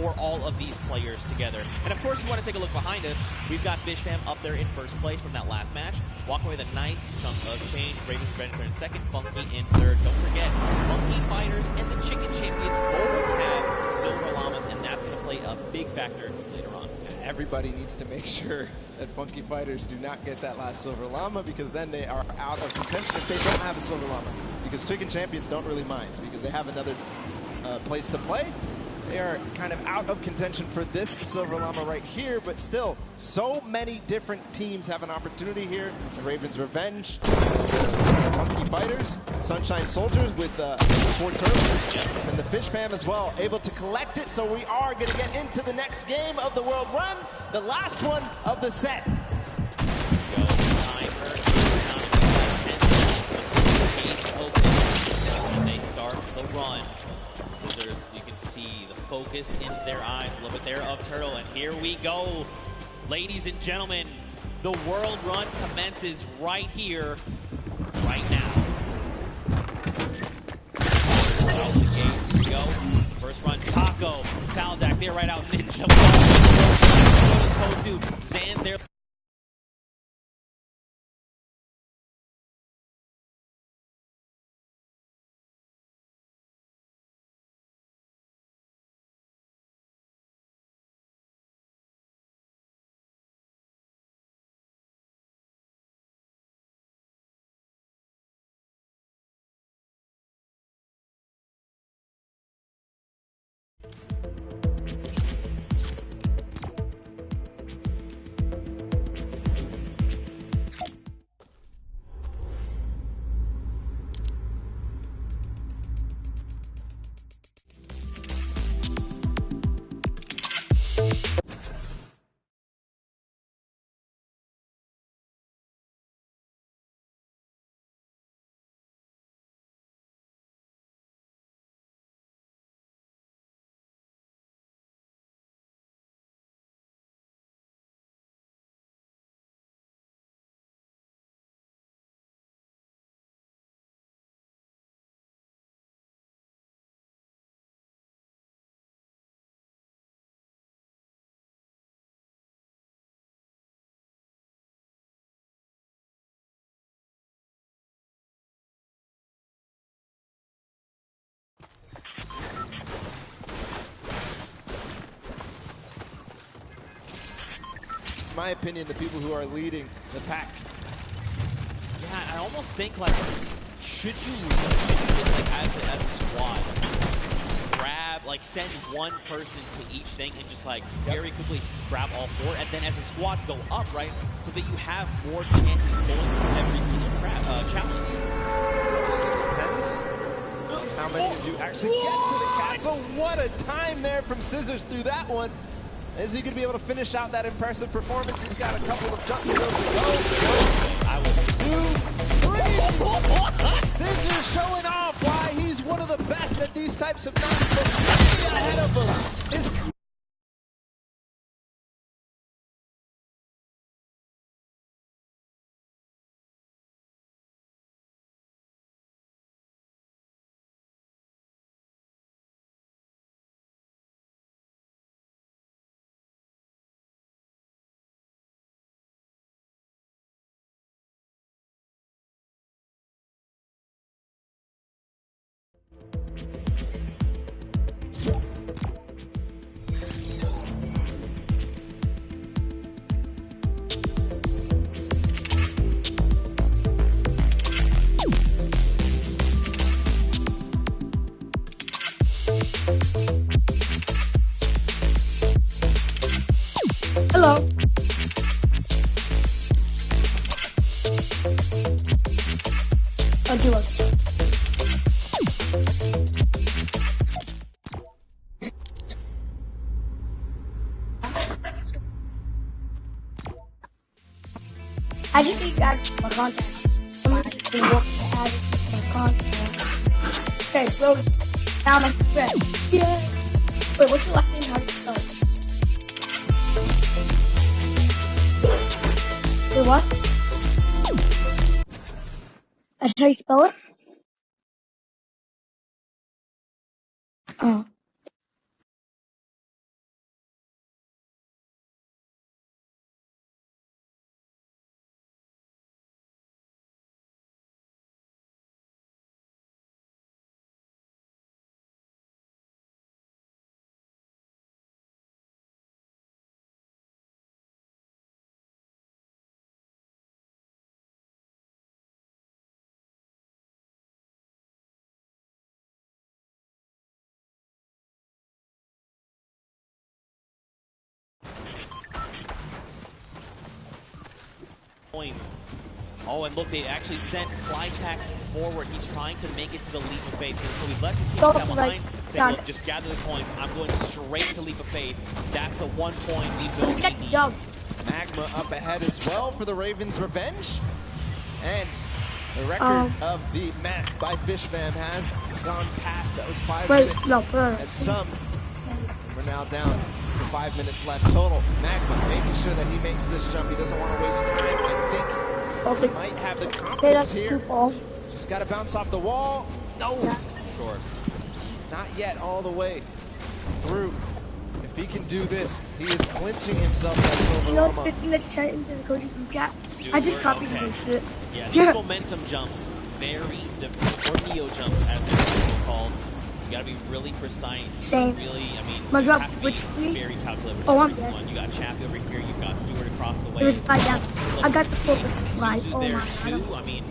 for all of these players together. And of course, you want to take a look behind us. We've got Fish Fam up there in first place from that last match. Walking away with a nice chunk of change. Ravens Revenge in second, Funky in third. Don't forget, Funky Fighters and the Chicken Champions both have Silver Llamas, and that's going to play a big factor later on. Everybody needs to make sure that Funky Fighters do not get that last Silver Llama, because then they are out of contention if they don't have a Silver Llama. Because Chicken Champions don't really mind, because they have another place to play. They are kind of out of contention for this Silver Llama right here, but still, so many different teams have an opportunity here. The Ravens Revenge, the Funky Fighters, Sunshine Soldiers with 4 turtles, and the Fish Fam as well, able to collect it. So we are going to get into the next game of the World Run, the last one of the set. They start the run. Scissors, you can see the focus in their eyes a little bit there of Turtle, and here we go. Ladies and gentlemen, the World Run commences right here, right now. Out of the gate, here we go. First run, Taco, Taldak, they're right out, Ninja, Kotu, Zan there. In my opinion, the people who are leading the pack. Yeah, I almost think, like, should you just, like, as a squad, grab, like, send one person to each thing and just, like, very quickly grab all 4, and then as a squad go up, right, so that you have more chances going through every single challenge. Just depends on how many of you actually get to the castle. What a time there from Scissors through that one. Is he going to be able to finish out that impressive performance? He's got a couple of jumps still to go. 2, 3. Scissors showing off why he's one of the best at these types of matches. Way ahead of him. Hello. Look. I just need to add my contact. I'm going to work to add my contact. Okay, so now my friend. Yeah. Wait, what's your last name? How do you spell it? Wait, what? That's how you spell it? Oh. coins. Oh, and look, they actually sent Flytax forward. He's trying to make it to the Leap of Faith. And so he left his team down behind, saying, look, just gather the coins. I'm going straight to Leap of Faith. That's the 1 point we will need. Magma up ahead as well for the Ravens' revenge. And the record of the map by FishFam has gone past. That was 5 minutes. And some, we're now down to 5 minutes left total. Magma making sure that he makes this jump. He doesn't want to waste time. I think he might have the confidence here. Just got to bounce off the wall. No. Sure. Not yet all the way through. If he can do this, he is clinching himself that silver llama. The thing that's sent into the coaching group chat. I just copied and pasted it. Yeah, these momentum jumps, very difficult, or neo jumps as they're called. You gotta be really precise. Same. Really, I mean, My you drop, have to which be three? very calculated with Oh, every I'm single dead. one. You got Chappie over here, you've got Stewart across the way. It was slide down. I got the full slide. Suzu Oh my there god. too. I mean,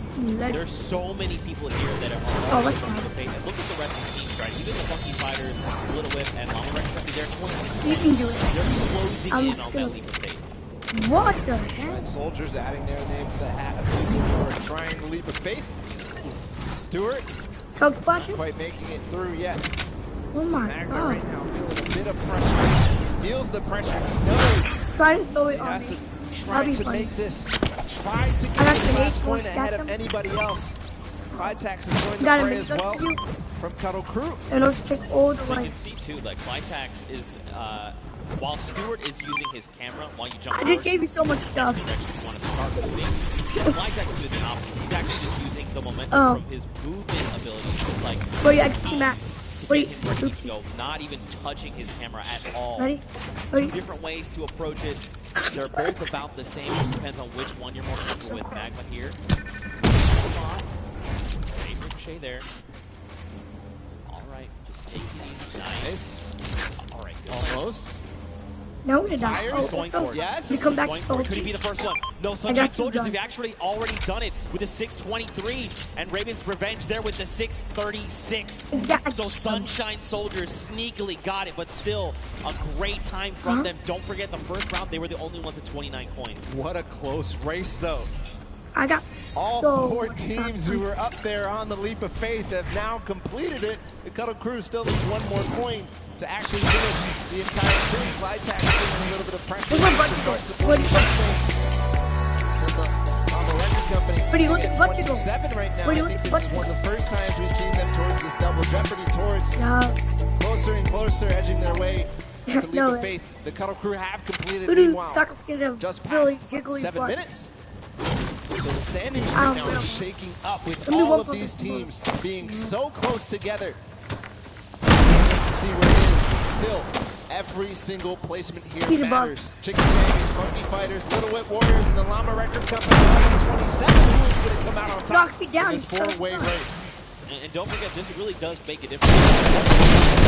there's so many people here that are let's already the fate. Look at the rest of the teams, right? Even the Funky Fighters, Little Whip, and Llama Record, they're 26. You can do it. They're closing in on that Leap of Faith. What the heck? And Soldiers adding their name to the hat of people who are trying the Leap of Faith. Stewart, Chug splashing? quite making it through yet. Oh my Magma god. right now feeling a bit of frustration. He feels the pressure. He knows Try to throw it he on has to me. try That'd be to funny. make this. Try to get got the grenades, last we'll point stack ahead of them. anybody else. Flytax is joined the Got a fray as minigun well for you. from Cuddle Crew. And let's take all the So you way. can see too, like Flytax is, while Stewart is using his camera while you jump I forward, just gave you so much stuff. you actually want to start moving. Flytax is doing the opposite. He's actually just using the momentum from his movement ability, just like Wait, I can see Max. to Wait, get him where he needs to go, not even touching his camera at all. Ready? Two Ready? different ways to approach it. They're both about the same. It depends on which one you're more comfortable with. Magma here. Great ricochet there. All right, just take it easy. Nice. All right, good. Almost. No, we're gonna die. Tires Oh, going so for it. Yes. we come back Going to for it. Could he Soldier. be the first one? No, I Sunshine got you Soldiers done. have actually already done it with a 623, and Raven's Revenge there with the 636. Exactly. So Sunshine Soldiers sneakily got it, but still a great time from them. Don't forget the first round, they were the only ones at 29 coins. What a close race, though. I got All so 4 much teams stuff. who were up there on the Leap of Faith have now completed it. The Cuddle Crew still needs 1 more coin to actually finish the entire thing. Flytax feeling a little bit of pressure Look at to start Buttigieg. supporting on the record company. But he looked Sitting at at Buttigieg. 27 right now. But he I looked think at this is one of the first times we've seen them towards this double jeopardy, towards closer and closer, edging their way to the Leap No of way. Faith. The Cuddle Crew have completed. Voodoo Meanwhile, soccer skins have just really past jiggly 7 butts. minutes. So the standings I right don't now know. are shaking up with Let me all walk of up these this board. teams being so close together. See where it is. Still, every single placement here He's above. matters. Chicken Champions, Funky Fighters, Little Whip Warriors, and the Llama Record Company. 27. Who is going to come out on top Knock me down, in this he's so 4-way fun. race? And don't forget, this really does make a difference.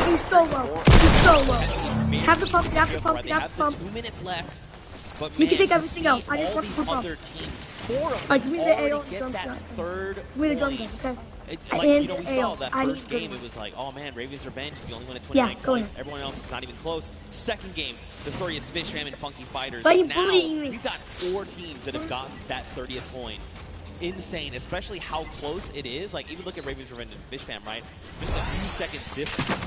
He's so low. He's so low. Have the pump, have the pump, They have have the pump. the 2 minutes left. But We can man, take to everything see else. I just all want these to pump other teams, 4 of Like, them give me the already AO and get jump that shot. third Give me the jump point. gun, okay? Like, And you know, we saw AO. that I need first to game, do it was like, oh man, Raven's Revenge, you only win at Yeah, 29 go points. ahead. Everyone else is not even close. Second game, the story is FishFam and Funky Fighters. But you Now, bullying me. we've got 4 teams that have gotten that 30th point. Insane, especially how close it is. Like, even look at Raven's Revenge and FishFam, right? Just a few seconds difference.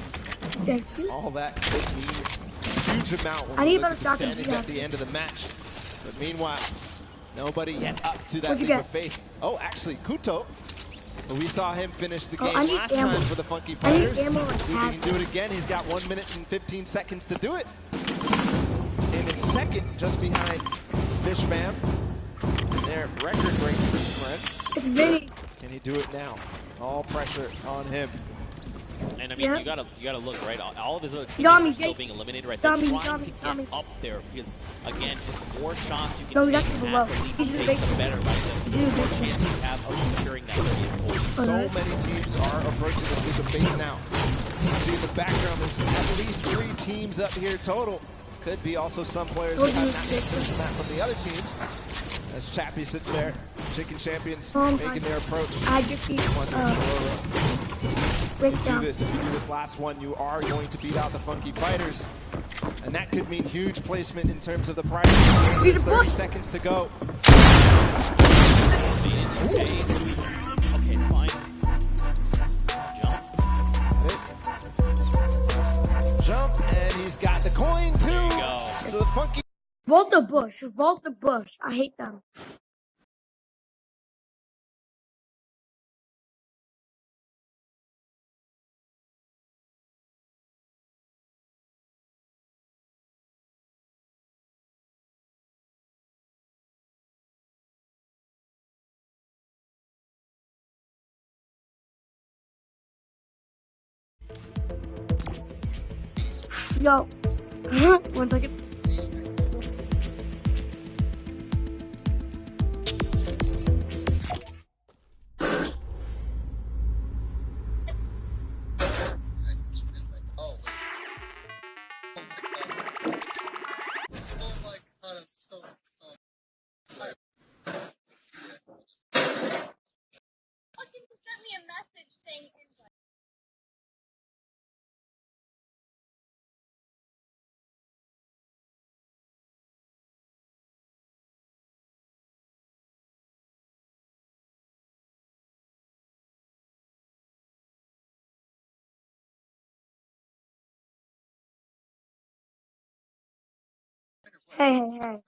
Thank you. All that could mean a huge amount when I we need look better at the shotgun, standings yeah. at the end of the match. But meanwhile, nobody yet up to that What'd you Leap get? of Faith. Oh, actually, Kuto. But we saw him finish the Oh, game I need last ammo. time for the Funky I need Fighters. ammo like See if he can do it again. He's got 1 minute and 15 seconds to do it. And in second, just behind FishFam. Their record-breaking spread. It's Vinny. Can he do it now? All pressure on him. And I mean, Yeah. you gotta look, right? All of his other Got teammates me, are still Jake. being eliminated, right? Got They're me, trying got to me, get got me. up there because, again, just more shots you No, can that's take too at low. the lead, He's in the the basement. better, right? The He's in the more basement. chance you have of securing that 30th point. So many teams are approaching the Leap of Faith now. You see in the background, there's at least 3 teams up here total. Could be also some players that have not mentioned that from the other teams. As Chappie sits there, Chicken Champions making their approach. I just need, One, Aurora. Break it do down. this. If you do this last one, you are going to beat out the Funky Fighters. And that could mean huge placement in terms of the prize. There's 30 seconds to go. Okay, it's fine. Jump, and he's got the coin too. There you go. So the Funky. Vault the bush. Vault the bush. I hate them. Yo. 1 second. Hey.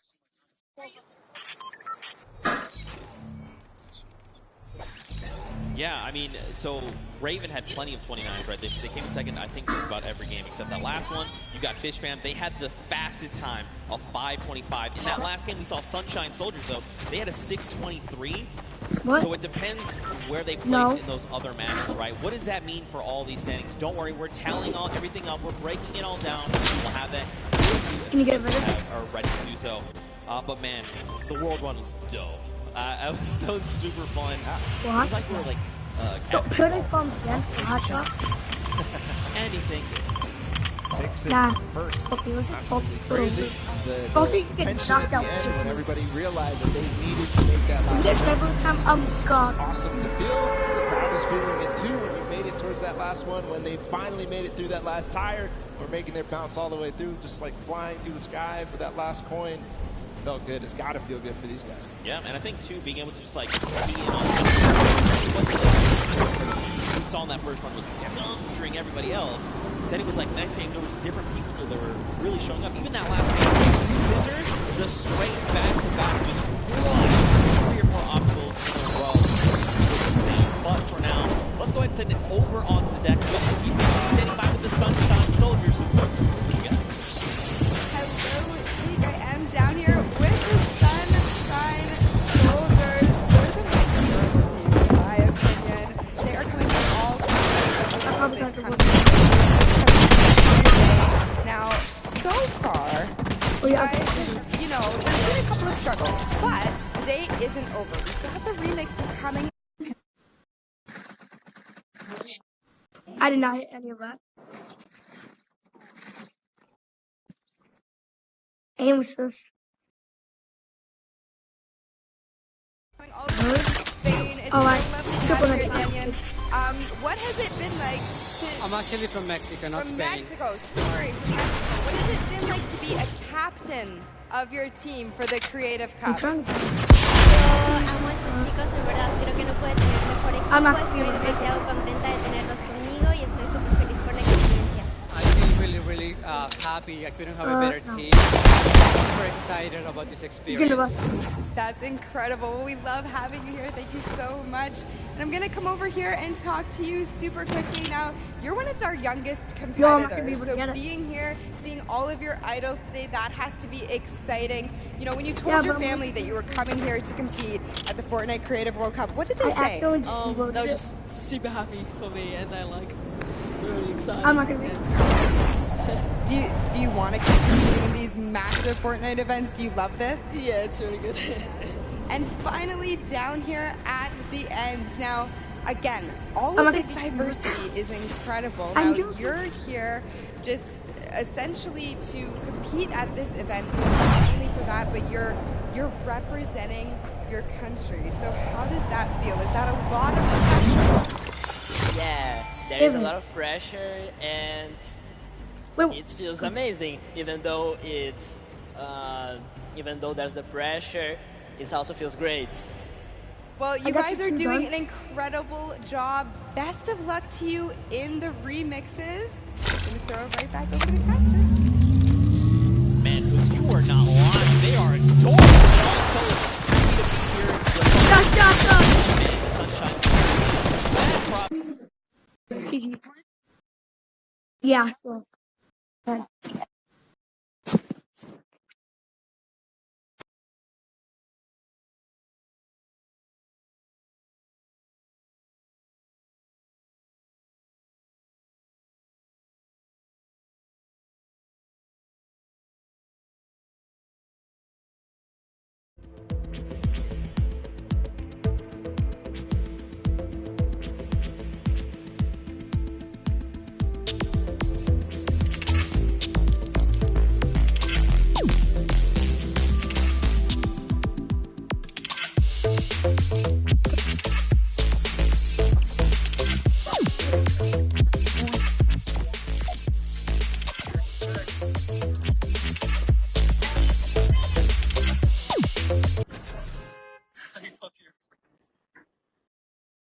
Yeah, I mean, so Raven had plenty of 29s, right? They came in second, I think, just about every game except that last one. You got Fish Fam. They had the fastest time of 5:25. In that last game, we saw Sunshine Soldiers, though. They had a 6:23. What? So it depends where they place in those other matches, right? What does that mean for all these standings? Don't worry, we're tallying everything up. We're breaking it all down. We'll have that. Can you get rid of it? Are ready to do so. But man, the World Run was dope. It was so super fun. It was like we were like Paradise Bombs again. Hot shot. and he sinks it. Six Nah. first. Okay, was it Absolutely crazy. The Both you get tension knocked at out. the end when everybody realized that they needed to make that last This jump. every time It was God. awesome to feel. The crowd was feeling it too when you made it towards that last one. When they finally made it through that last tire, or making their bounce all the way through, just like flying through the sky for that last coin. Felt good. It's got to feel good for these guys. Yeah, and I think too, being able to just like key in on we saw in that first run was dumpstering everybody else. Then it was like next game there was different people that were really showing up. Even that last game, Scissors, the straight back to back, just crushed 3 or 4 obstacles in a row. It was insane. But for now, let's go ahead and send it over onto the deck. Keep standing by with the Sunshine Soldiers. Folks, what you got? Hello, League. I am down here with the Sunshine Soldiers. They're the most durable team, in my opinion. They are coming from all corners. They've come now, so far, you guys, you know, there's been a couple of struggles, but the day isn't over. We still have the remixes coming. I did not hit any of that. Aim assist. All over Spain. It's so Alright. lovely to Triple have you next here, Damian. What has it been like to... I'm actually from Mexico, not From Spain. Mexico, sorry. From Mexico. What has it been like to be a captain of your team for the Creative I'm Cup? trying to. Yo amo a estos chicos, en verdad, creo que no puede tener mejor equipo. I'm not Estoy feeling it. demasiado contenta de tenerlos conmigo y estoy súper feliz por la experiencia. I feel really happy. I couldn't have a better no. team. I'm super excited about this He's gonna experience. bust. That's incredible. We love having you here. Thank you so much. And I'm going to come over here and talk to you super quickly. Now, you're one of our youngest Yo, I'm not gonna be competitors. able to So get it. being here, seeing all of your idols today, that has to be exciting. You know, when you told Yeah, your but- family that you were coming here to compete at the Fortnite Creative World Cup, what did they I say? accidentally just They reloaded were it. just super happy for me, and they're like really excited. I'm not gonna be. Do you want to keep competing in these massive Fortnite events? Do you love this? Yeah, it's really good. And finally, down here at the end. Now, again, all I'm of not this gonna- diversity is incredible. I'm Now, joking. you're here just essentially to compete at this event, not only for that, but you're representing your country. So how does that feel? Is that a lot of pressure? Yeah, there is a lot of pressure, and Wait, it feels amazing. Even though it's, even though there's the pressure, it also feels great. Well, you got guys you are two doing guns. an incredible job. Best of luck to you in the remixes. I'm gonna throw it right back over to Caster. Man, Hoops, you are not lying. They are adorable. They're all so happy to be here. Man, the Sunshine. That GG. Yeah, so.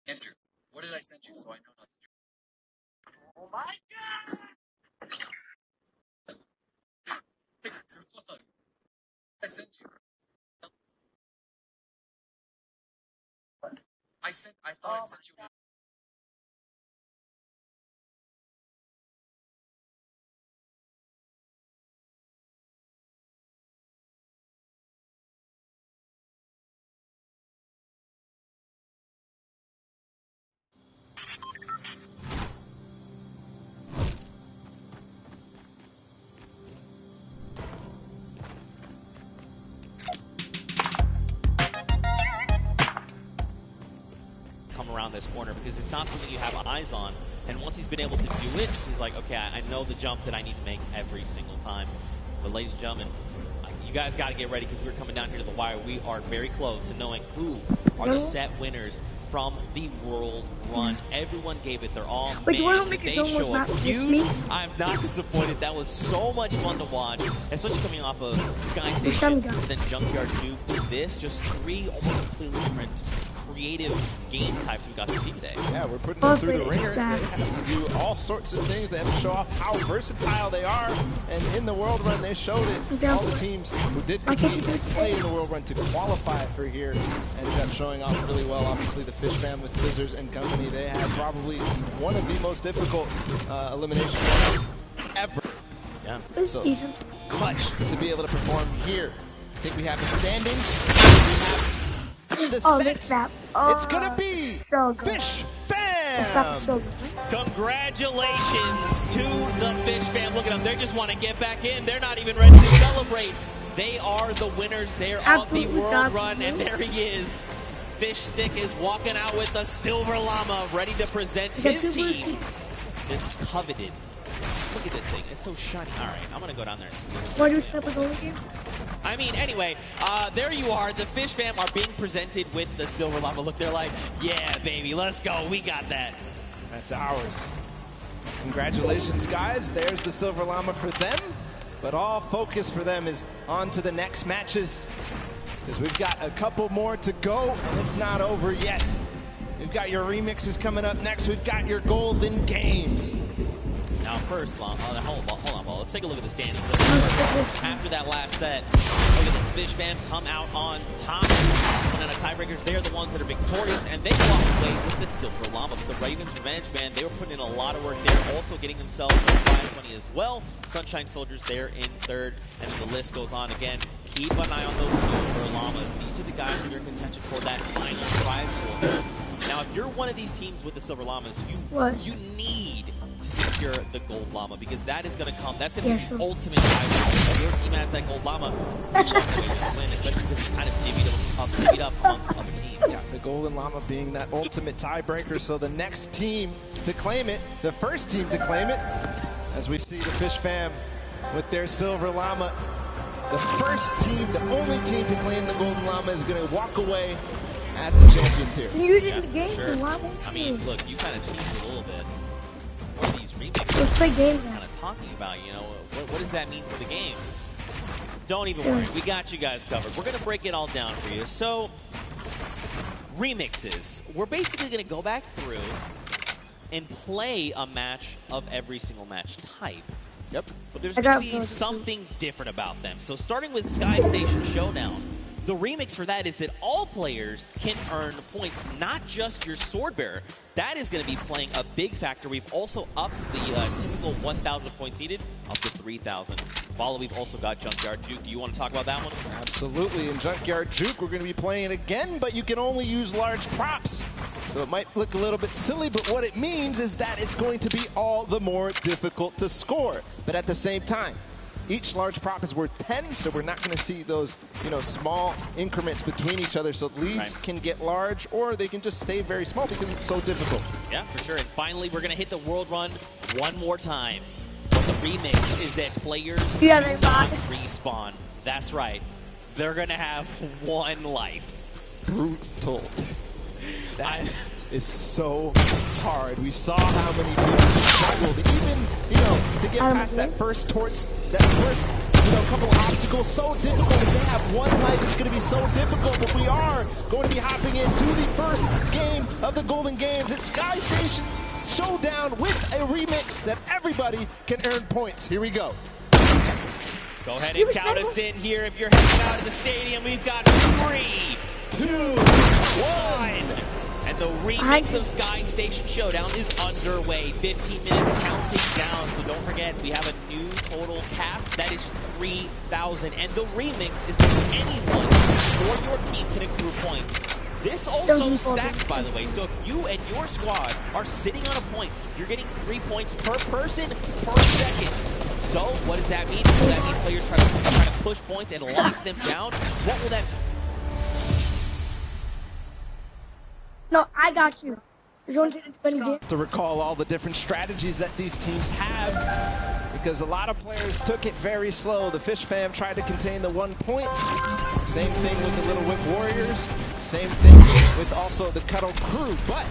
Andrew, what did I send you so I know not to do it? Oh my god! Too long. I sent you. I thought I sent you. come around this corner because it's not something you have eyes on. And once he's been able to do it, he's like, okay, I know the jump that I need to make every single time. But ladies and gentlemen, you guys got to get ready because we're coming down here to the wire. We are very close to knowing who are the set winners from the World Run. Everyone gave it their all. Wait, do you Man, want to make did it they almost show not up? with You, me? I'm not disappointed. That was so much fun to watch, especially coming off of Sky Some Station guy. and then Junkyard Nuke with this. Just three almost completely different creative game types we got to see today. Yeah, we're putting them through the Perfect. ringer. They have to do all sorts of things. They have to show off how versatile they are. And in the World Run, they showed it. All the teams who did compete and play in the World Run to qualify for here ended up showing off really well. Obviously, the Fish Fam with Scissors and company, they had probably one of the most difficult elimination runs ever. Yeah. It's So decent. clutch to be able to perform here. I think we have the standings. We have the Oh, set. this map. Oh, It's gonna be so good. Fish This map is so Fam. good. Congratulations to the Fish Fam. Look at them. They just want to get back in. They're not even ready to celebrate. They are the winners. They're of the Absolutely World got Run, you. and there he is. Fish Stick is walking out with the Silver Llama, ready to present You got his two blue team. teams. This coveted. Look at this thing. It's so shiny. All right, I'm going to go down there and see. What do you step with only game? I mean, anyway, there you are. The Fish Fam are being presented with the Silver Llama. Look, they're like, yeah, baby, let's go. We got that. That's ours. Congratulations, guys. There's the Silver Llama for them. But all focus for them is on to the next matches. Because we've got a couple more to go, and it's not over yet. We've got your remixes coming up next. We've got your Golden Games. Now, first, hold on, Paul. Let's take a look at the standings. After that last set, look at this. Fish Fam come out on top. And then the tiebreakers, they're the ones that are victorious, and they walk away with the Silver Llama. But the Ravens Revenge, man, they were putting in a lot of work there, also getting themselves a prize money as well. Sunshine Soldiers there in third, and then the list goes on again. Keep an eye on those Silver Llamas. These are the guys that are in contention for that final prize pool. Now, if you're one of these teams with the Silver Llamas, you need to secure the Gold Llama, because that is going to come. That's going to be the ultimate tiebreaker. If your team has that Gold Llama, you walk away with the win, especially because it's kind of divvied up amongst other teams. Yeah, the Golden Llama being that ultimate tiebreaker. So the next team to claim it, the first team to claim it, as we see the Fish Fam with their Silver Llama. The first team, the only team to claim the Golden Llama is going to walk away as the champions here. Can you use it in the game? Sure. Why won't I mean, look, you kind of teased it a little bit. remix Let's play games now. kind of talking about, you know, what does that mean for the games? Don't even worry, we got you guys covered. We're going to break it all down for you. So, remixes. We're basically going to go back through and play a match of every single match type. Yep. But there's going to be something different about them. So starting with Sky Station Showdown, the remix for that is that all players can earn points, not just your sword bearer. That is going to be playing a big factor. We've also upped the typical 1,000 points needed up to 3,000. Follow, we've also got Junkyard Juke. Do you want to talk about that one? Absolutely. In Junkyard Juke, we're going to be playing it again, but you can only use large props. So it might look a little bit silly, but what it means is that it's going to be all the more difficult to score. But at the same time, each large prop is worth 10, so we're not going to see those, you know, small increments between each other. So leads can get large, or they can just stay very small because it's so difficult. Yeah, for sure. And finally, we're going to hit the world run one more time. But the remix is that players do not respawn. That's right. They're going to have one life. Brutal. That is so hard. We saw how many people struggled, even, you know, to get past that first couple obstacles. So difficult. If they have one life, it's going to be so difficult. But we are going to be hopping into the first game of the Golden Games. It's Sky Station Showdown with a remix that everybody can earn points. Here we go. Go ahead and count us in here. If you're hanging out in the stadium, we've got 3, 2, 1. And the remix of Sky Station Showdown is underway. 15 minutes counting down. So don't forget, we have a new total cap. That is 3,000. And the remix is that anyone or your team can accrue points. This also stacks, by the way. So if you and your squad are sitting on a point, you're getting 3 points per person per second. So what does that mean? Does that mean players try to push points and lock them down? What will that... No, I got you. To recall all the different strategies that these teams have, because a lot of players took it very slow. The Fish Fam tried to contain the 1 point. Same thing with the Little Whip Warriors. Same thing with also the Cuddle Crew. But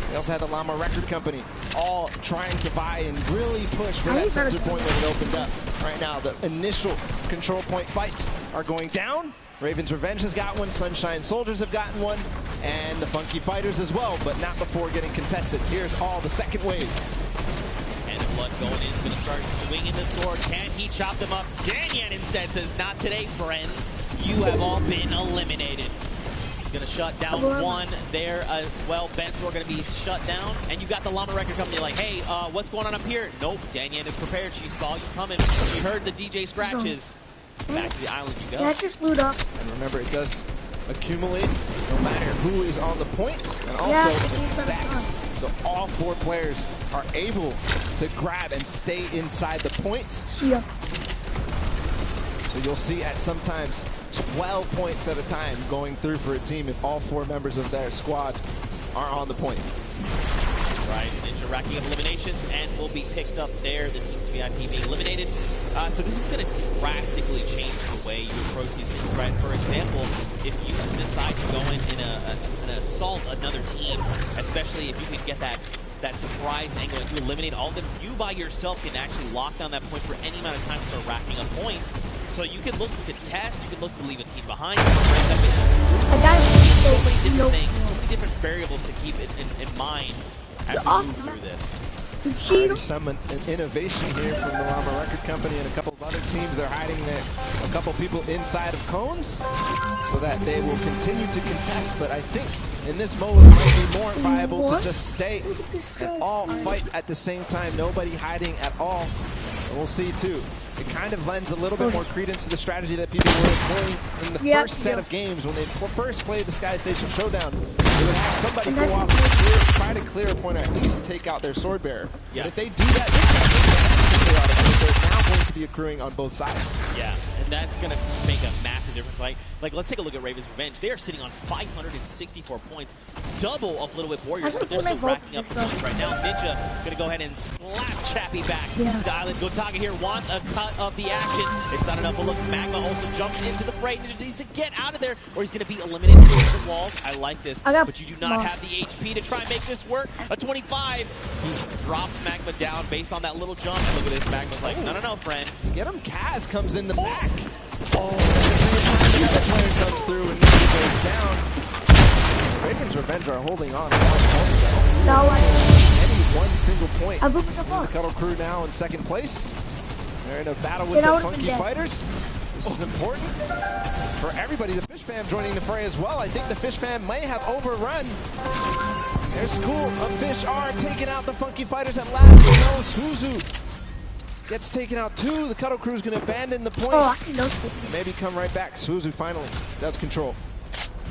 we also had the Llama Record Company all trying to buy and really push for that center point when it opened up. Right now, the initial control point fights are going down. Raven's Revenge has got one, Sunshine Soldiers have gotten one, and the Funky Fighters as well, but not before getting contested. Here's all the second wave. And Blood going in, going to start swinging the sword. Can he chop them up? Danyan instead says, not today, friends. You have all been eliminated. He's going to shut down one there as well. Bensor going to be shut down. And you got the Llama Record Company like, hey, what's going on up here? Nope, Danyan is prepared. She saw you coming. She heard the DJ scratches. Back to the island you go. That just blew up. And remember, it does accumulate no matter who is on the point, and also it stacks. So all 4 players are able to grab and stay inside the point. So you'll see at sometimes 12 points at a time going through for a team if all 4 members of their squad are on the point. Right, Ninja racking up eliminations and will be picked up there. The team's VIP being eliminated. So this is going to drastically change the way you approach these things, right? For example, if you decide to go in and assault another team, especially if you can get that surprise angle and you eliminate all of them, you by yourself can actually lock down that point for any amount of time and start racking up points. So you can look to contest, you can look to leave a team behind. So many different things, so many different variables to keep in mind as we move through this. Already some innovation here from the Llama Record Company and a couple of other teams. They're hiding a couple people inside of cones so that they will continue to contest. But I think in this moment it might be more viable to just stay and all fight at the same time. Nobody hiding at all. And we'll see too. It kind of lends a little bit more credence to the strategy that people were employing in the first set of games when they first played the Sky Station Showdown. They would have somebody go off and try to clear a point or at least take out their sword bearer. But if they do that, they can clear out a point. They're now going to be accruing on both sides. Yeah, and that's going to make a massive difference. Like, let's take a look at Raven's Revenge. They are sitting on 564 points, double of Little Whip Warriors, but they're still racking up points right now. Ninja going to go ahead and slap Chappie back to the island. Gotaga here wants a cut of the action. It's not enough, but look, Magma also jumps into the fray. Ninja needs to get out of there, or he's going to be eliminated from the walls. I like this, but you do not have the HP to try and make this work. A 25. He drops Magma down based on that little jump. Look at this. Magma's like, no, friend. Get him. Kaz comes in the back. Oh, another player comes through and goes down. Raven's Revenge are holding on. Any one single point. The Cuddle Crew now in second place. They're in a battle with the Funky Fighters. This is important for everybody. The Fish Fam joining the fray as well. I think the Fish Fam may have overrun. Their school of Fish are taking out the Funky Fighters at last. No, Suzu gets taken out too. The Cuddle Crew is going to abandon the point. Maybe come right back. Suzu finally does control.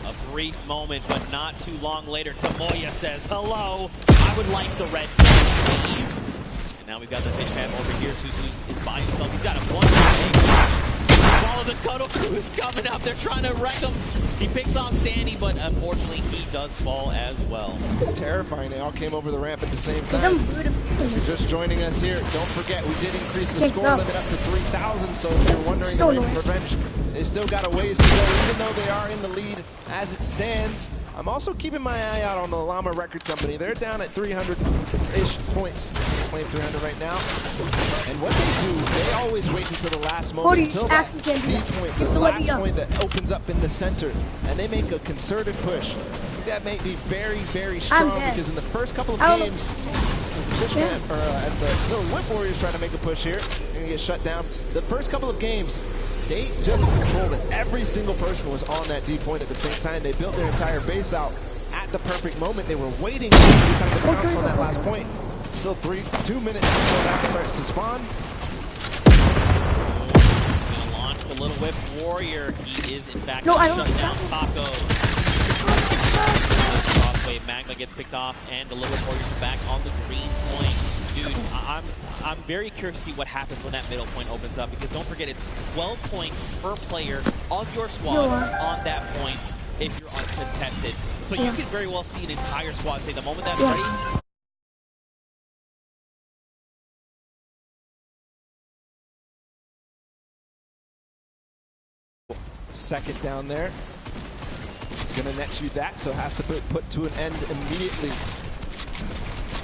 A brief moment, but not too long later, Tomoya says, hello, I would like the red please. And now we've got the Fish Fam over here. Suzu is by himself. He's got a one. All of the Cuddle Crew is coming up. They're trying to wreck him. He picks off Sandy, but unfortunately he does fall as well. It's terrifying. They all came over the ramp at the same time. If you're just joining us here, don't forget we did increase the score limit up to 3,000. So if you're wondering, the Raven's Revenge, they still got a ways to go, even though they are in the lead as it stands. I'm also keeping my eye out on the Llama Record Company. They're down at 300-ish points. They're playing 300 right now. And what they do, they always wait until the last moment, until that D point, the last point that opens up in the center, and they make a concerted push. I think that may be very, very strong because in the first couple of games, as the Fish Fam, or as the Little Whip Warriors try to make a push here, they're going to get shut down. The first couple of games, they just controlled it. Every single person was on that D point at the same time. They built their entire base out at the perfect moment. They were waiting for the time to bounce on that last point. Still 2 minutes before that starts to spawn. Gonna launch the Little Whip Warrior. He is in fact shut down Taco. Crosswave Magma gets picked off, and the Little Whip Warriors are back on the green point. Dude, I'm very curious to see what happens when that middle point opens up, because don't forget it's 12 points per player of your squad on that point if you're uncontested. So you could very well see an entire squad say the moment that's ready. Second down there. He's going to net you that, so has to put to an end immediately.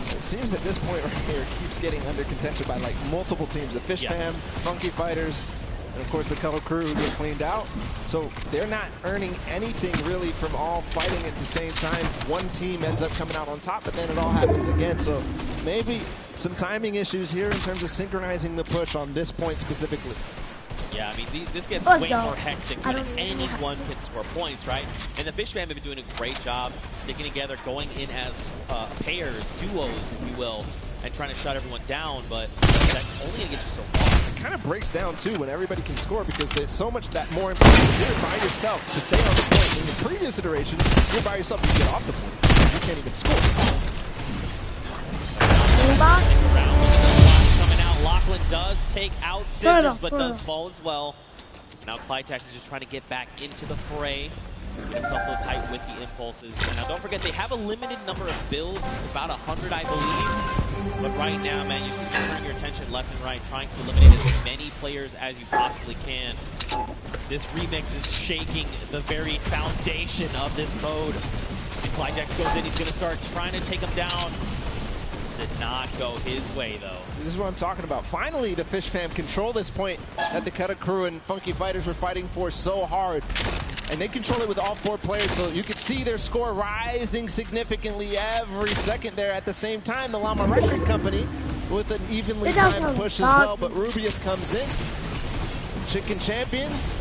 It seems at this point right here keeps getting under contention by like multiple teams. The Fish Fam, Funky Fighters, and of course the Cuddle Crew who get cleaned out. So they're not earning anything really from all fighting at the same time. One team ends up coming out on top, but then it all happens again. So maybe some timing issues here in terms of synchronizing the push on this point specifically. Yeah, I mean, this gets way more hectic when anyone can score points, right? And the Fish Fam have been doing a great job sticking together, going in as pairs, duos, if you will, and trying to shut everyone down, but that's only going to get you so far. It kind of breaks down, too, when everybody can score, because there's so much that more important to do by yourself to stay on the point. In the previous iterations, you're by yourself, you get off the point. You can't even score. Lachlan does take out Scissors, but does fall as well. Now Clytex is just trying to get back into the fray, get himself those height with the impulses. And now don't forget, they have a limited number of builds. It's about 100, I believe. But right now, man, you see turning your attention left and right, trying to eliminate as many players as you possibly can. This remix is shaking the very foundation of this mode. And Clytex goes in, he's going to start trying to take him down. Did not go his way, though. So this is what I'm talking about. Finally, the Fish Fam control this point that the Cuddle Crew and Funky Fighters were fighting for so hard. And they control it with all 4 players, so you can see their score rising significantly every second there. At the same time, the Llama Record Company with an evenly timed push as well, but Rubius comes in. Chicken Champions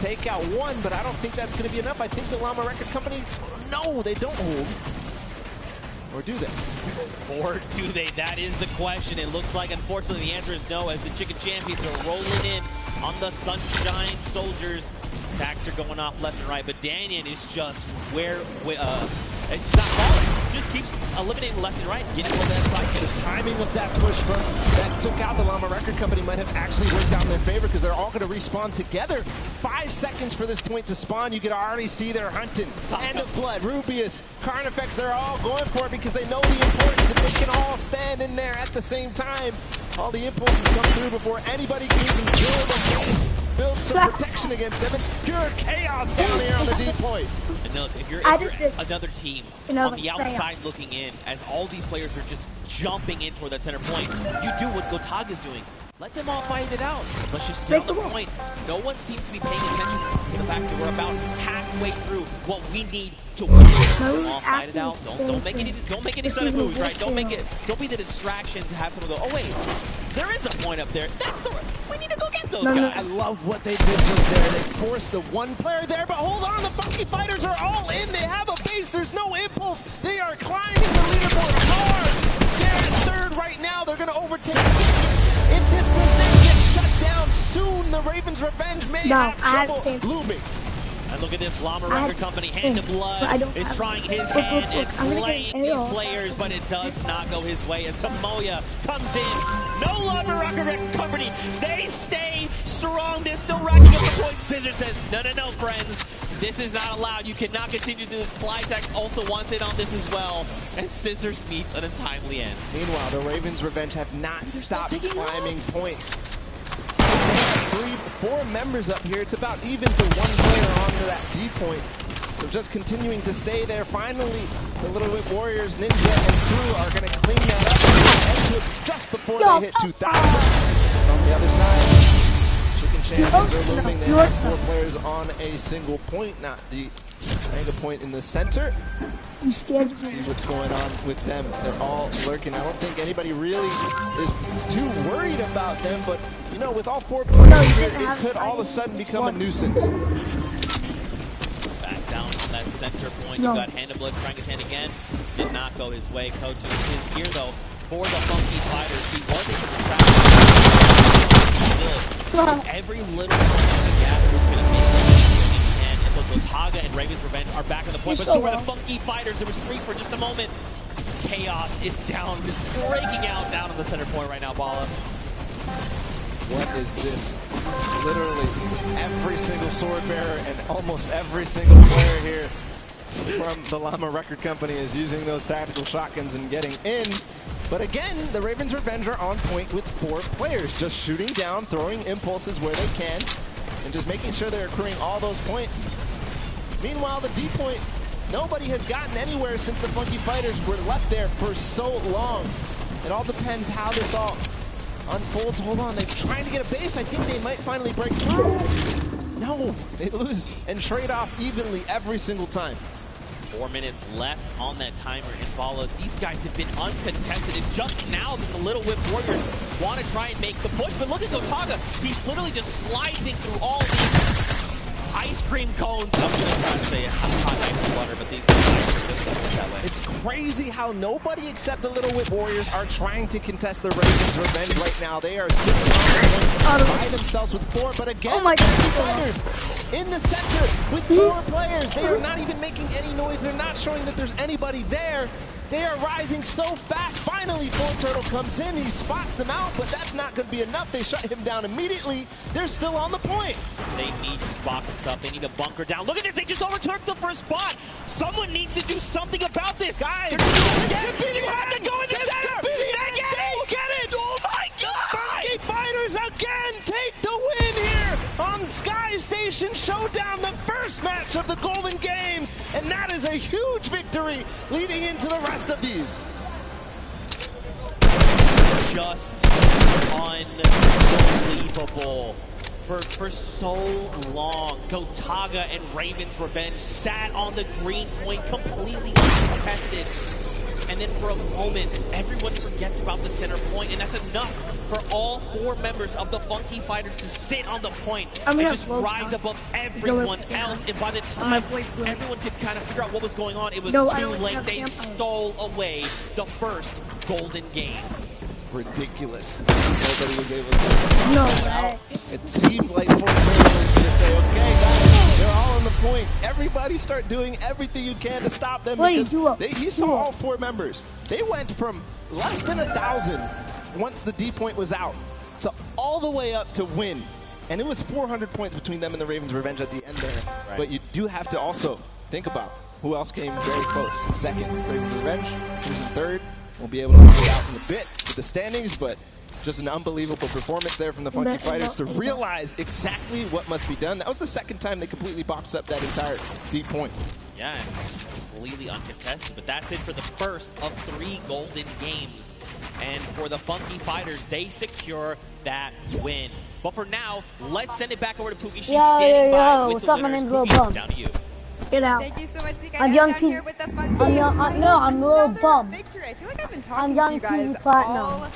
take out 1, but I don't think that's going to be enough. I think the Llama Record Company, no, they don't hold. Or do they? Or do they? That is the question. It looks like, unfortunately, the answer is no, as the Chicken Champions are rolling in on the Sunshine Soldiers. Attacks are going off left and right, but Danyan is just it's not falling. just keeps eliminating left and right, getting over that side. The timing of that push from that took out the Llama Record Company might have actually worked out in their favor because they're all going to respawn together. 5 seconds for this point to spawn. You can already see they're hunting. Hand of Blood, Rubius, Carnifex, they're all going for it because they know the importance. If they can all stand in there at the same time, all the impulses come through before anybody can even build a base, build some protection against them. It's pure chaos down here on the D point. And look, if you're another team on the outside looking in, as all these players are just jumping in toward that center point, you do what Gotaga's doing. Let them all fight it out. Let's just sit on the point. No one seems to be paying attention to the fact that we're about halfway through what we need to win. All fight it out. Don't make any sudden moves, right? Don't be the distraction to have someone go, oh wait, there is a point up there. That's the we need to go get those guys. I love what they did just there. They forced the one player there, but hold on, the Funky Fighters are all in. They have a base. There's no impulse. They are climbing the leaderboard hard. They're at third right now. They're going to overtake If this does not get shut down soon, the Ravens' revenge may have trouble looming. And look at this, Llama Record Company, Hand of Blood is trying his hand at slaying these players, but it does not go his way as Tomoya comes in. No Llama Record Company, they stay strong, they're still racking up the points. Scissor says, no, friends, this is not allowed. You cannot continue to do this. Clitex also wants in on this as well, and Scissors meets an untimely end. Meanwhile, the Ravens' revenge have not stopped climbing points. 4 members up here. It's about even to 1 player onto that D point. So just continuing to stay there. Finally, the Little Whip Warriors, Ninja, and crew are going to clean that up just before they hit 2,000. On the other side, Chicken Champions are looming. They have 4 players on a single point, not the mega point in the center. See what's going on with them. They're all lurking. I don't think anybody really is too worried about them, but you know, with all 4 players here, it could all of a sudden become a nuisance. Back down on that center point. You got Hand of Blood trying his hand again. Did not go his way. Coach is here though for the Funky Fighters. He was able to track still. Every little gap was going to be. Gotaga and Ravens' Revenge are back on the point, but so are the Funky Fighters. There was 3 for just a moment. Chaos is down, just breaking out down on the center point right now, Bala. What is this? Literally every single sword bearer and almost every single player here from the Llama Record Company is using those tactical shotguns and getting in. But again, the Ravens' Revenge are on point with 4 players, just shooting down, throwing impulses where they can, and just making sure they're accruing all those points. Meanwhile, the D point, nobody has gotten anywhere since the Funky Fighters were left there for so long. It all depends how this all unfolds. Hold on, they're trying to get a base. I think they might finally break through. No, they lose and trade off evenly every single time. 4 minutes left on that timer in Bala. These guys have been uncontested. It's just now that the Little Whip Warriors want to try and make the push. But look at Gotaga. He's literally just slicing through all these ice cream cones. I'm going to try to say hot ice water, but the ice cream just goes that way. It's crazy how nobody except the Little Whip Warriors are trying to contest the Ravens' Revenge right now. They are sitting on by themselves with 4, but again, the Fighters in the center with 4 players. They are not even making any noise. They're not showing that there's anybody there. They are rising so fast. Finally, Full Turtle comes in. He spots them out, but that's not going to be enough. They shut him down immediately. They're still on the point. They need to box this up. They need to bunker down. Look at this. They just overtook the first spot. Someone needs to do something about this. Guys, you have to go in the center. They get it. Oh, my God. Funky Fighters again take the win here on Sky Station Showdown, the first match of the Golden Games, and that is a huge victory leading into the rest of these. Just unbelievable. For so long, Gotaga and Ravens' Revenge sat on the green point completely uncontested. And then for a moment, everyone forgets about the center point, and that's enough for all 4 members of the Funky Fighters to sit on the point and just rise above everyone else. And by the time everyone could kind of figure out what was going on, it was too late. They stole away the first golden game. Ridiculous. Nobody was able to stop out. It seemed like Full Turtle was going to say, okay, guys, they're all on the point. Everybody's start doing everything you can to stop them. Wait, Because duo. he saw all 4 members. They went from less than 1,000 once the D point was out to all the way up to win. And it was 400 points between them and the Ravens Revenge at the end there. Right. But you do have to also think about who else came very close. Second, Ravens Revenge. Who's in third? We'll be able to find out in a bit with the standings, but just an unbelievable performance there from the Funky Fighters to realize exactly what must be done. That was the second time they completely boxed up that entire D point. Yeah, and just completely uncontested, but that's it for the first of 3 golden games. And for the Funky Fighters, they secure that win. But for now, let's send it back over to Pookie. She's standing by with What's the up? My winners. name's Lil Pookie, Bum. down to you. Get out. Thank you so much, Zika. I'm young down here Peasy. with the Funky I'm young. No, I'm Lil Another Bum. Victory. I feel like I've been I'm talking young to you guys Peasy Platinum. all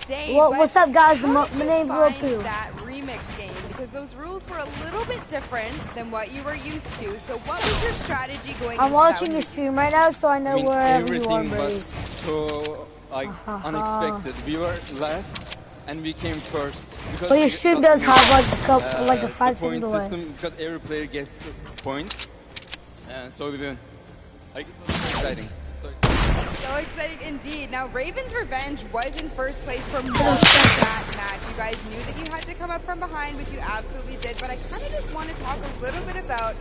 day. Well, but what's up, guys? how My did you name's Lil find Pooh. that remix game, because those rules were a little bit different than what you were used to. So what was your strategy going I'm into watching that the stream right now, so I know wherever you are, everything buddy. was so like unexpected. We were last and we came first. Because But your we stream got does have like a couple, like a the 5 point second delay. system, because every player gets points, and so we win. Like, it was so exciting. So exciting indeed. Now, Ravens Revenge was in first place for most of that match. You guys knew that you had to come up from behind, which you absolutely did. But I kind of just want to talk a little bit about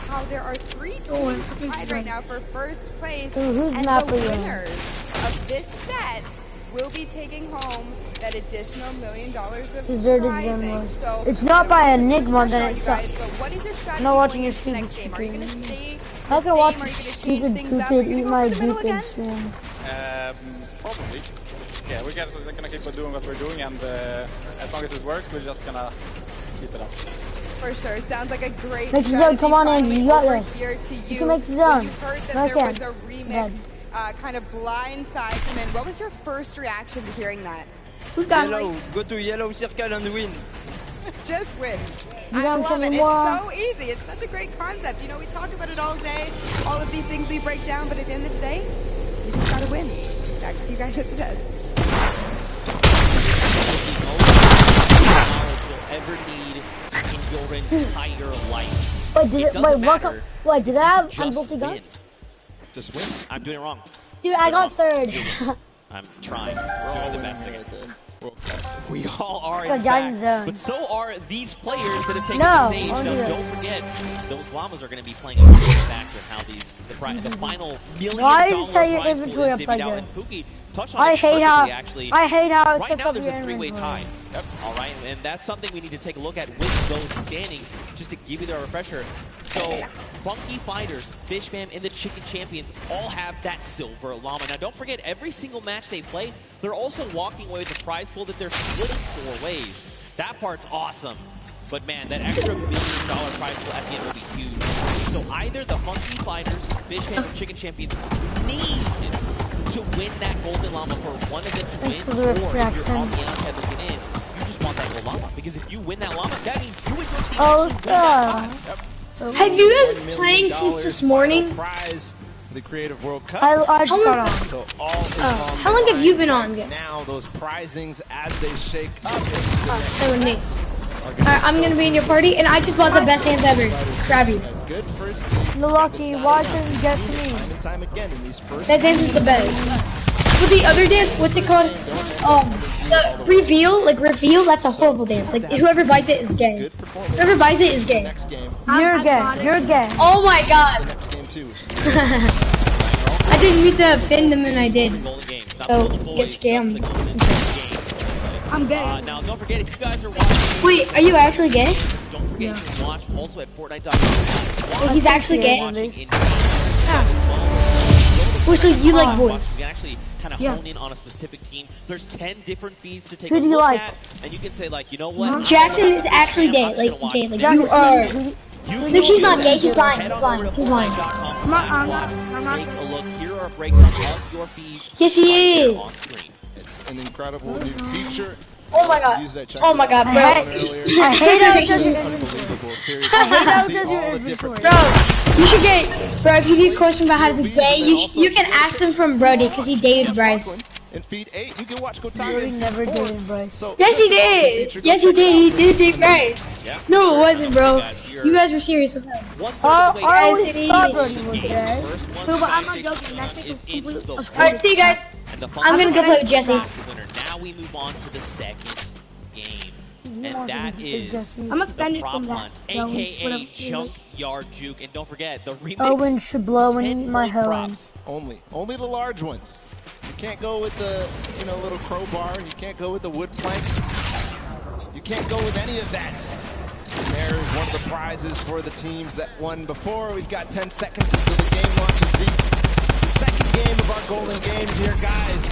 how there are 3 teams tied right now for first place. Who's and not the for you? winners of this set will be taking home that additional $1 million of Deserted prizing. Zenless. So It's not by Enigma, pressure then on it you guys, sucks. but what is your strategy I'm not watching going your into the next stupid game? Are you going to stream. stay How can I the watch same? Are you this going to change stupid things up? Are stupid you eat gonna my go for the middle stupid again? stream? Probably. Yeah, we're gonna keep on doing what we're doing, and as long as it works, we're just gonna keep it up. For sure. Sounds like a great Make the zone. strategy. Come on, Finally Andy. You got over this. here to You can make the When zone. you heard that No, I there was can't. a remix, Dead. kind of blindside come in. What was your first reaction to hearing that? Who's got Yellow, go to yellow circle and win. Just win. You I don't love tell it. me It's more. so easy. It's such a great concept. You know, we talk about it all day. All of these things we break down, but at the end of the day, you just gotta win. Back to you guys at the desk. You'll ever need in your entire life. Wait, did It it? doesn't Wait, matter. wait, did I have Just unbolted gun? win. Just win. I'm doing it wrong. Dude, I got third. I'm trying. Doing the best I can. We all are It's a in giant fact, zone. but so are these players that have taken No, the stage. I'll Now, do it. don't forget, those llamas are going to be playing a big factor in how the final $1 million Why is it set your prize pool inventory is up divvied like out. And this? Pookie touched on I it hate perfectly, how actually. I hate how it Right sets now, up there's your a three-way inventory. tie. All right, and that's something we need to take a look at with those standings, just to give you the refresher. So, Funky Fighters, Fishman, and the Chicken Champions all have that silver llama. Now, don't forget, every single match they play, they're also walking away with a prize pool that they're splitting 4 ways. That part's awesome. But man, that extra $1 million prize pool at the end will be huge. So either the Funky Fighters, Fishman, or Chicken Champions need to win that golden llama for one of them to win, Thanks for the or if you're reaction. on the outside looking in, you just want that gold llama. Because if you win that llama, that means you and your team Oh, actually win that sir. spot. Have you guys $1 million playing since this morning? Prize for the Creative World Cup. I just got on. So all is How long have you been on? Now those prizings as they shake up into the So next neat. sets are gonna Alright, I'm gonna be in your party, and I just bought the best hands ever. Krabby. a good first game. Milwaukee, why couldn't you get to me? Time and time again in these first That dance is the best. But the other dance, what's it called? The reveal, that's a horrible dance. Like, whoever buys it is gay. good performance. Whoever buys it is gay. Next game, You're gay. You're gay. Oh my god. next game too. I didn't mean to offend them, and I did. Golden games, not So, the golden get boys, just scammed. the golden games. I'm gay. Now, don't forget, if you guys are watching, Wait, are you actually gay? don't forget you can watch also at Fortnite.com. Like, he's actually gay? Watching in Or so you like You boys? can actually kind of Yeah. hone in on a specific team. There's 10 different feeds to take Who a do you look like? at, and you can say like, you know what? Jackson is actually gay. I'm just gonna Like, watch gay. this. Like, you are. You No, can he's do not that. gay. He's lying. Head He's on lying. over to He's lying. Fortnite.com/watch. Take a look. Here are a breakdown of your feeds. Yes, he right is. there on screen. It's an incredible new feature. Oh my god. Use that check Oh my it out god, bro. earlier. I hate how it does your inventory. Unbelievable. Seriously, I hate how it see does your all the different inventory. Bro, you should get. Bro, if you need a question about how to be gay, you can ask them from Brody because he dated Bryce. In feed 8, you can watch Kotaku. Really never Four. dated Bryce. So Yes, he did. Yes, he did. He did date Bryce. Yeah. No, it wasn't, bro. Guys, here Pressure. You guys were serious this time. I always City. thought Brody was there. First one, No, but I'm not 5-6 joking. That thing is is in completely. the Alright, see you guys. And the I'm gonna go play with Jesse. winner. Now we move on to the second game. And that is I'm the offended prop from that. hunt, Jones, aka whatever it is. Junkyard Juke. And don't forget, the remix. Owen should blow and eat my 10-point Helen. props. Only the large ones. You can't go with the little crowbar. You can't go with the wood planks. You can't go with any of that. And there is one of the prizes for the teams that won before. We've got 10 seconds until the game launches. The second game of our golden games here, guys.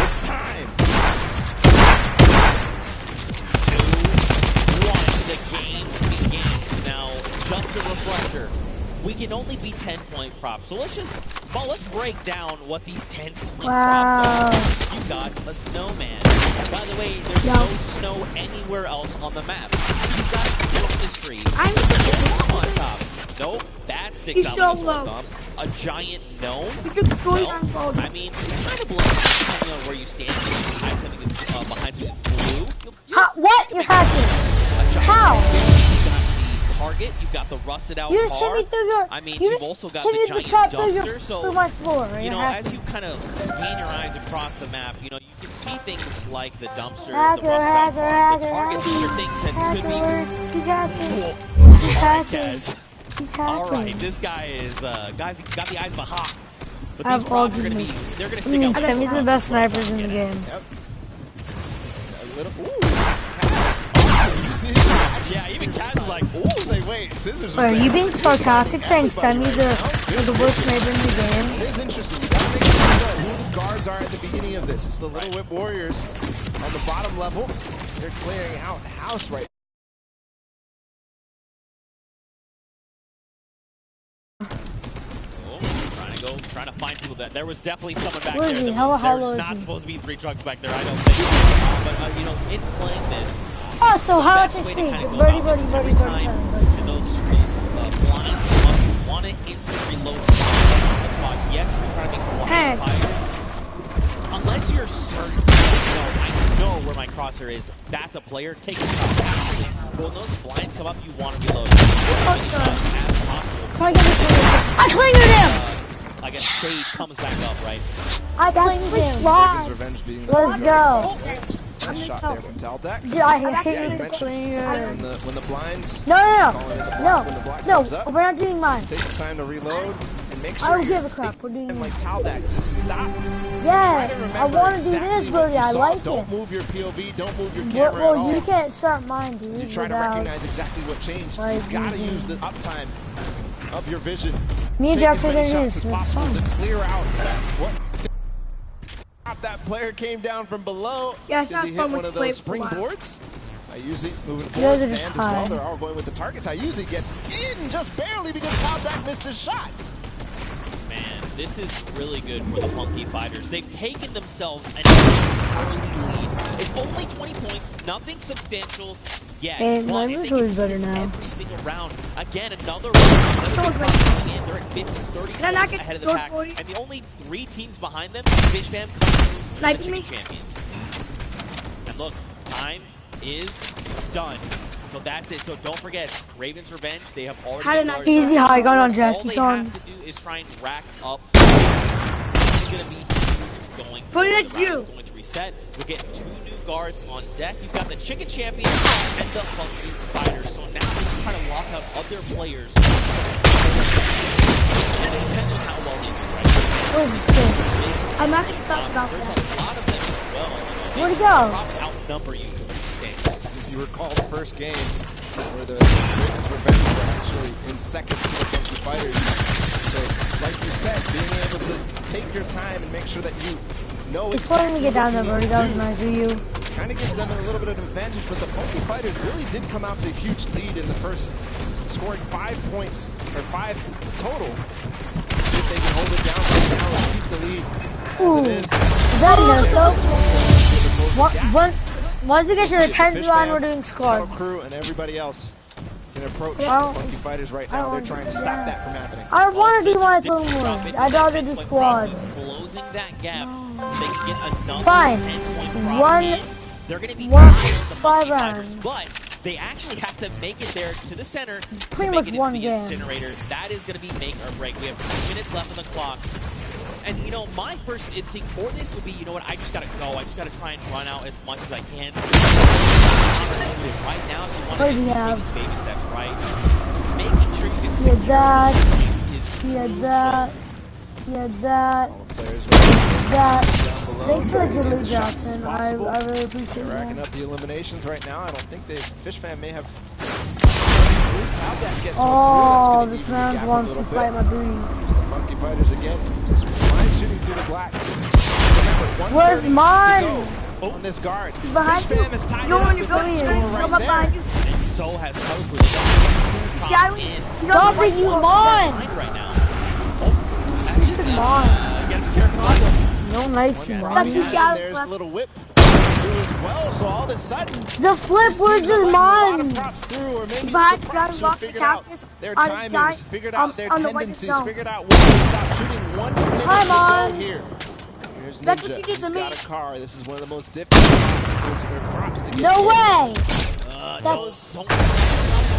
It's time. 2-1, the game begins. Now, just a refresher. We can only be 10-point props. So let's break down what these 10-point props are. You got a snowman. By the way, there's no snow anywhere else on the map. You got Christmas tree. I'm on top. Nope, that sticks He's out so like a sore low. thumb. A giant gnome. Well, I mean, it's kind of blurry depending on where you stand. Behind something that's behind you blue. What? You're hacking. How? Target, you've got the rusted out You just hit car. me through your. I mean, you you've just also got hit the me giant trap dumpster. through my floor. You You're know, hacking. as you kind of scan your eyes across the map, you know, you can see things like the dumpster, Hacker, the rusted out hacker, car, the hacker, target. These are things that could be. He's hacking. He's hacking. Guys. He's hacking. All right, this guy is guys. He's got the eyes of a hawk. But I've these props are all going to been- be. They're going to I stick mean, out. Sammy's the best snipers in the game. Yep. A little. Ooh. Kaz. You see that? Yeah, even Kaz is like, Ooh, wait. Scissors. Are you being sarcastic saying Sammy's the worst sniper in the game? It is interesting. You gotta make sure you know who the guards are at the beginning of this. It's the Little Whip Warriors on the bottom level. They're clearing out the house right trying to find people that there was definitely someone back Where there. is he? There's How low is not he? supposed to be 3 trucks back there, I don't think. But you know, in playing this, Oh, so how much best way XP? to kind of go Birdie, about birdie, this is birdie, every birdie, time birdie. those blinds come up, you want to instant reload the spot. Yes, we're trying to make Heck. blind fires. Unless you're certain, I know where my crosshair is. That's a player. Take a shot. Absolutely. When those blinds come up, you want to reload. Come on, get me cleared. I cleared him! I guess Shade comes back up, right? I cleared him. Raven's Revenge beating Let's go. Nice shot there from Taldak. Yeah, I hit you eventually, clear. when the blinds No, when the black no, comes up, we're not doing mine. take the time to reload and make sure I don't you're give a crap. We're doing and like mine. Taldak to stop. Yes, I Remember want to do exactly this, what Birdie. you I saw. like Don't it. move your POV. Don't move your camera at Well, all. you can't start mine, dude. You try to without- recognize exactly what changed. Like, You've got to use the uptime of your vision. Me and Take Jack as are many gonna do shots this. as It's possible fun. to clear out what. That player came down from below. Yeah, it's Does not he hit fun one with of play those for a while. springboards? Ayuzi moving You forward, guys are just and as well, high. they're all going with the targets. Ayuzi gets in just barely because Taldak missed his shot. Man, this is really good for the Funky Fighters. They've taken themselves a nice early lead. It's only 20 points, nothing substantial yet. Hey, But my if they inventory's can better use now. every single round. Again, another round. They're at 50, 30 Did I not points get ahead of the scored pack. 40? And the only 3 teams behind them, Fish Fam, the Sniping me? Chicken Champions. And look, time is done. So that's it. So don't forget, Raven's Revenge, they have already How did been I- guarded. Easy high gun on All Jackie they Song. have to do is try and rack up. It's going to be huge going But forward. it's The round you. is going to reset. We'll get 2 new guards on deck. You've got the Chicken Champion and the Funky Fighters. So now they can try to lock out other players. And it depends on how well they do, right? Where's this kid? I'm not gonna stop about There's that. a lot of them as well. Where'd he go? Props outnumber you in these games. If you recall the first game where the Raven's Revenge were actually in second to the Funky Fighters. So, like you said, being able to take your time and make sure that you know It's letting me get down there, what Birdie. you That need was to do. nice of you. Kind of gives them a little bit of an advantage, but the Funky Fighters really did come out to a huge lead in the first, scoring 5 points, or 5 total. See if they can hold it down right now and keep the lead Ooh. as it is. Is that enough, though? What? Once we get to the 10th Fish round, Fam, we're doing Shadow squads. Crew and everybody else can approach the Oh. Funky Fighters right I now. They're don't trying to want stop to that from happening. I want to do my Scissors own didn't drop moves. it. I'd rather do 10-point prop is squads. Closing that gap. They can get another Fine. 10-point prop One- in. They're going to be one- tied with the 5 Funky Fighters, rounds. but they actually have have to make it there to the center. Pretty to much make it one into the game. incinerator. That is going to be make or break. We have 2 minutes left on the clock. And, you know, my first instinct for this would be, you know what, I just got to go. I just got to try and run out as much as I can. Right now, if you want to just take these baby steps, right? Just making sure you can secure that. is that. Thanks for the good lead, Jackson. I really appreciate They're racking that. up the eliminations right now. I don't think Fish Fan may have. How that gets Oh, this round wants to fight my booty. The Funky Fighters again, just fine shooting through the black. Remember, Where's mine? On this guard. He's behind Fish you. Fam is tied You're up on with your that belly. score Come right up there. behind you. And so has Toku. Stop it, you mon! Right now. Come No nice, Okay, mon. there's a little whip as well, so all of a sudden The flip was just mine. Behind figured out their timings, figured out their tendencies, figured out when to stop shooting. 1 minute Hi, to Mons. go here. Here's That's Ninja. what you did He's to me. got a car. This is one of the most difficult obstacles or props to get. No way! That's...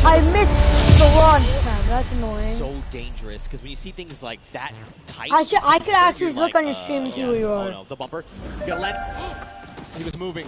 I missed the launch time. That's annoying. So dangerous because when you see things like that tight, I could actually you're look like, on your stream and see where you Oh are. no, the bumper. Gonna land. He was moving.